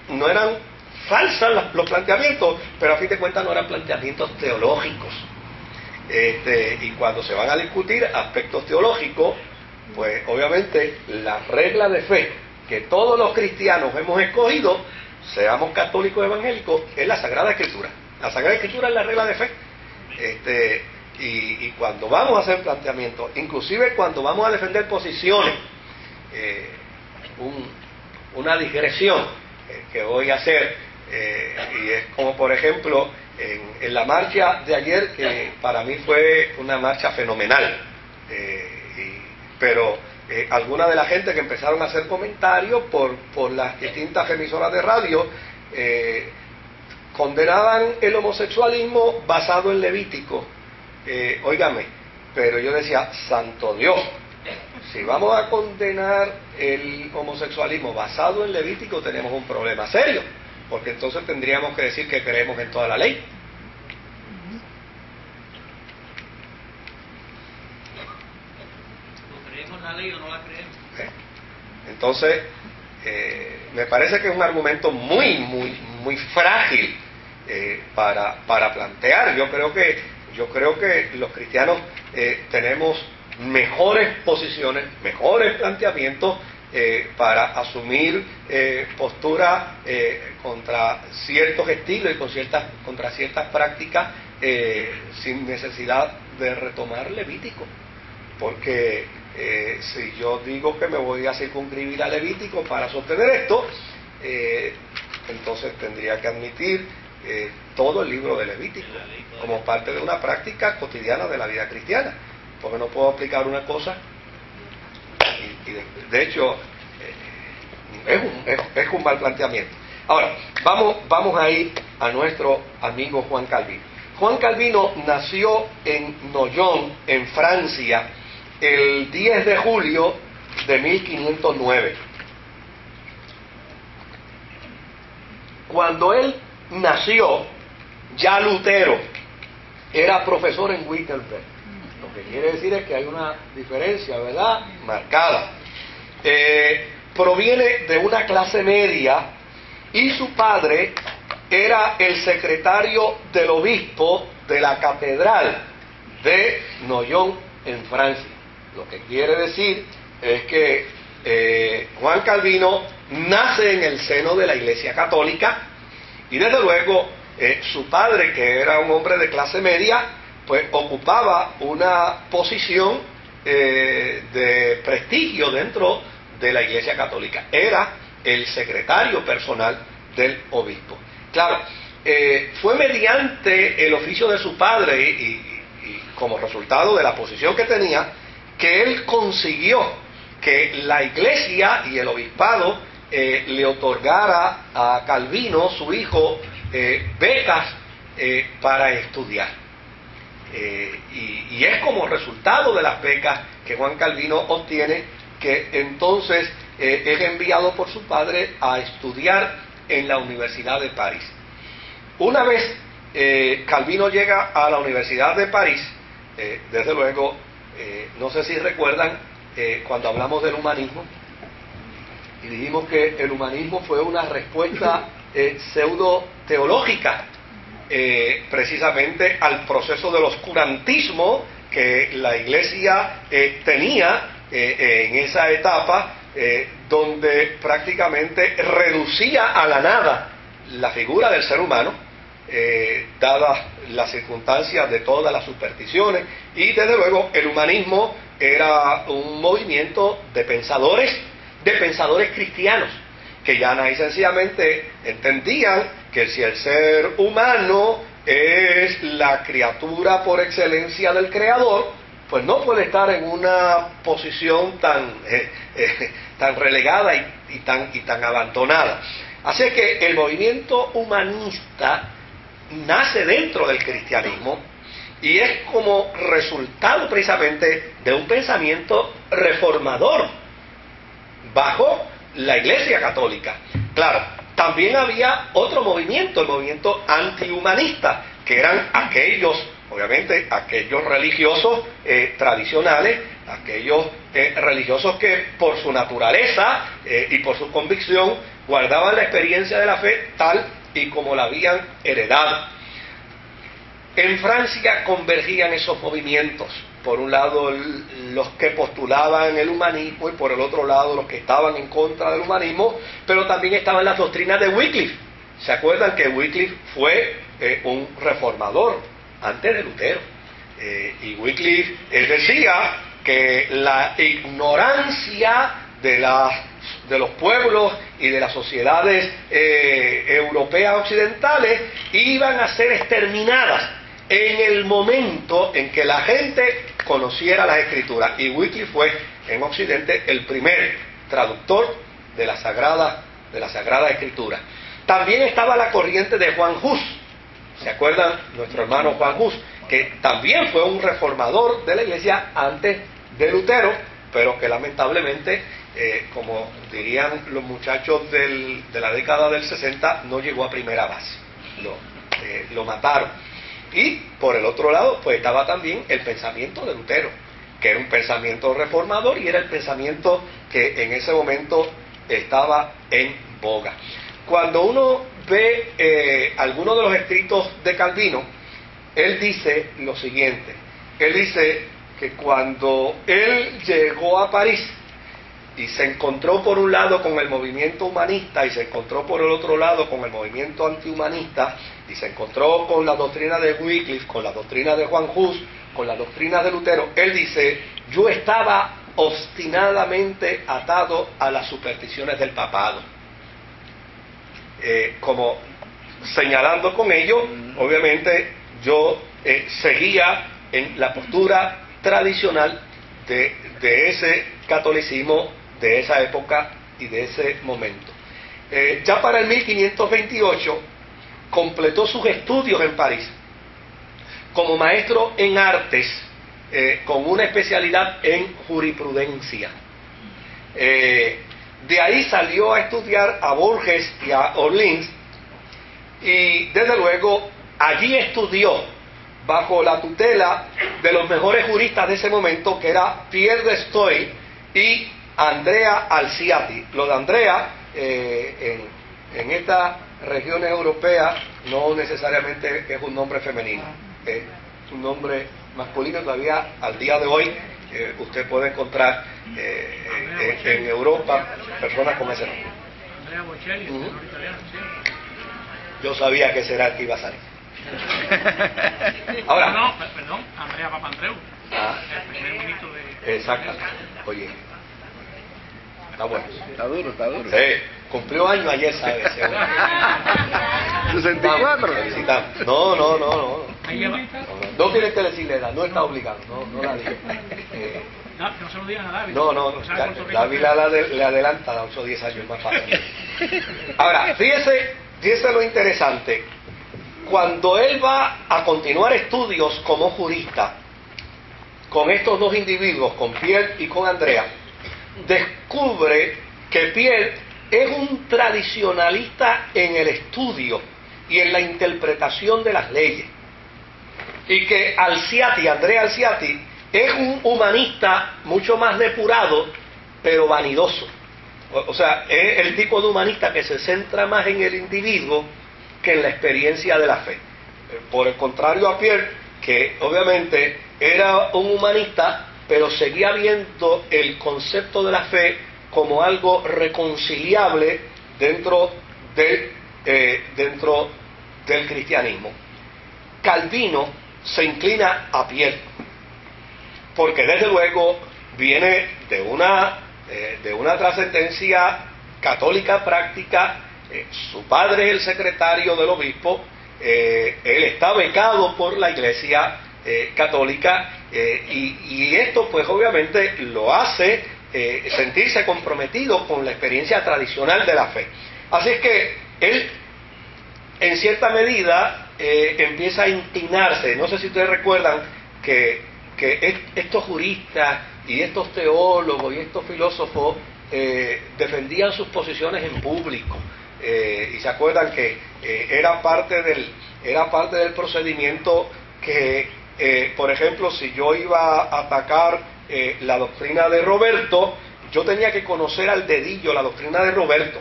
no eran falsos los planteamientos, pero a fin de cuentas no eran planteamientos teológicos. Y cuando se van a discutir aspectos teológicos, pues obviamente la regla de fe que todos los cristianos hemos escogido, seamos católicos o evangélicos, es la Sagrada Escritura. La Sagrada Escritura es la regla de fe. Y cuando vamos a hacer planteamientos, inclusive cuando vamos a defender posiciones, una digresión que voy a hacer, y es como por ejemplo en la marcha de ayer, que para mí fue una marcha fenomenal, pero alguna de la gente que empezaron a hacer comentarios por las distintas emisoras de radio, condenaban el homosexualismo basado en Levítico. Óigame, pero yo decía, santo Dios, si vamos a condenar el homosexualismo basado en Levítico, tenemos un problema serio, porque entonces tendríamos que decir que creemos en toda la ley. ¿No creemos en la ley o no la creemos? Entonces, me parece que es un argumento muy frágil para plantear. Yo creo que los cristianos tenemos mejores posiciones, mejores planteamientos para asumir posturas contra ciertos estilos y contra ciertas prácticas sin necesidad de retomar Levítico. Porque si yo digo que me voy a circunscribir a Levítico para sostener esto, entonces tendría que admitir todo el libro de Levítico como parte de una práctica cotidiana de la vida cristiana, porque no puedo aplicar una cosa y de hecho es un mal planteamiento. Ahora vamos a ir a nuestro amigo Juan Calvino. Juan Calvino nació en Noyon, en Francia, el 10 de julio de 1509. Cuando él nació, ya Lutero era profesor en Wittenberg. Lo que quiere decir es que hay una diferencia, ¿verdad?, marcada. Proviene de una clase media y su padre era el secretario del obispo de la catedral de Noyon en Francia. Lo que quiere decir es que Juan Calvino nace en el seno de la Iglesia Católica y desde luego su padre, que era un hombre de clase media, pues ocupaba una posición de prestigio dentro de la Iglesia Católica. Era el secretario personal del obispo. Claro, fue mediante el oficio de su padre y como resultado de la posición que tenía, que él consiguió que la Iglesia y el obispado le otorgara a Calvino, su hijo, becas para estudiar. Y es como resultado de las becas que Juan Calvino obtiene que entonces es enviado por su padre a estudiar en la Universidad de París. Una vez Calvino llega a la Universidad de París, desde luego, no sé si recuerdan cuando hablamos del humanismo y dijimos que el humanismo fue una respuesta pseudo-teológica precisamente al proceso del oscurantismo que la Iglesia tenía en esa etapa, donde prácticamente reducía a la nada la figura del ser humano, dadas las circunstancias de todas las supersticiones, y desde luego el humanismo era un movimiento de pensadores cristianos, que llana y sencillamente entendían que si el ser humano es la criatura por excelencia del Creador, pues no puede estar en una posición tan relegada y tan abandonada. Así que el movimiento humanista nace dentro del cristianismo y es como resultado precisamente de un pensamiento reformador bajo la Iglesia Católica. Claro, también había otro movimiento, el movimiento antihumanista, que eran aquellos, obviamente, aquellos religiosos tradicionales, aquellos religiosos que por su naturaleza y por su convicción guardaban la experiencia de la fe tal y como la habían heredado. En Francia convergían esos movimientos, por un lado los que postulaban el humanismo y por el otro lado los que estaban en contra del humanismo, pero también estaban las doctrinas de Wycliffe. ¿Se acuerdan que Wycliffe fue un reformador antes de Lutero? Y Wycliffe decía que la ignorancia de los pueblos y de las sociedades europeas occidentales iban a ser exterminadas en el momento en que la gente conociera las Escrituras. Y Wycliffe fue en Occidente el primer traductor de la Sagrada Escritura. También estaba la corriente de Juan Hus. ¿Se acuerdan? Nuestro hermano Juan Hus, que también fue un reformador de la iglesia antes de Lutero, pero que lamentablemente, como dirían los muchachos de la década del 60, no llegó a primera base. Lo mataron. Y por el otro lado, pues estaba también el pensamiento de Lutero, que era un pensamiento reformador y era el pensamiento que en ese momento estaba en boga. Cuando uno ve algunos de los escritos de Calvino, él dice lo siguiente. Él dice que cuando él llegó a París y se encontró por un lado con el movimiento humanista y se encontró por el otro lado con el movimiento antihumanista y se encontró con la doctrina de Wycliffe, con la doctrina de Juan Hus, con la doctrina de Lutero, él dice: yo estaba obstinadamente atado a las supersticiones del papado. Como señalando con ello, obviamente yo seguía en la postura tradicional de ese catolicismo de esa época y de ese momento. Ya para el 1528 completó sus estudios en París como maestro en artes, con una especialidad en jurisprudencia. De ahí salió a estudiar a Bourges y a Orleans, y desde luego allí estudió bajo la tutela de los mejores juristas de ese momento, que era Pierre de Stoy y Andrea Alciati. Lo de Andrea, en estas regiones europeas, no necesariamente es un nombre femenino, es un nombre masculino. Todavía al día de hoy usted puede encontrar en Europa personas con ese nombre. Andrea Bocelli, italiano, sí. Yo sabía que ese era el que iba a salir. Ahora, no, perdón, Andrea Papandreou, el primer ministro de... Exacto. Oye, está bueno. Está duro, está duro. Sí, cumplió año ayer, ¿sabes? 64. Felicitamos. No. Ahí lleva. No tienes que decirle edad, no está obligado, no la digas. No, que no se lo digan a David. No, David le adelanta a 8 o 10 años más fácil. Ahora, fíjese lo interesante. Cuando él va a continuar estudios como jurista con estos dos individuos, con Pierre y con Andrea, descubre que Pierre es un tradicionalista en el estudio y en la interpretación de las leyes, y que Andrea Alciati, es un humanista mucho más depurado, pero vanidoso. O sea, es el tipo de humanista que se centra más en el individuo que en la experiencia de la fe. Por el contrario a Pierre, que obviamente era un humanista, pero seguía viendo el concepto de la fe como algo reconciliable dentro del cristianismo. Calvino se inclina a Pierre, porque desde luego viene de una trascendencia católica práctica. Su padre es el secretario del obispo, él está becado por la Iglesia católica, y esto pues obviamente lo hace sentirse comprometido con la experiencia tradicional de la fe. Así es que él, en cierta medida, empieza a inclinarse. No sé si ustedes recuerdan que estos juristas y estos teólogos y estos filósofos defendían sus posiciones en público. Y se acuerdan que era parte del procedimiento que, por ejemplo, si yo iba a atacar la doctrina de Roberto, yo tenía que conocer al dedillo la doctrina de Roberto.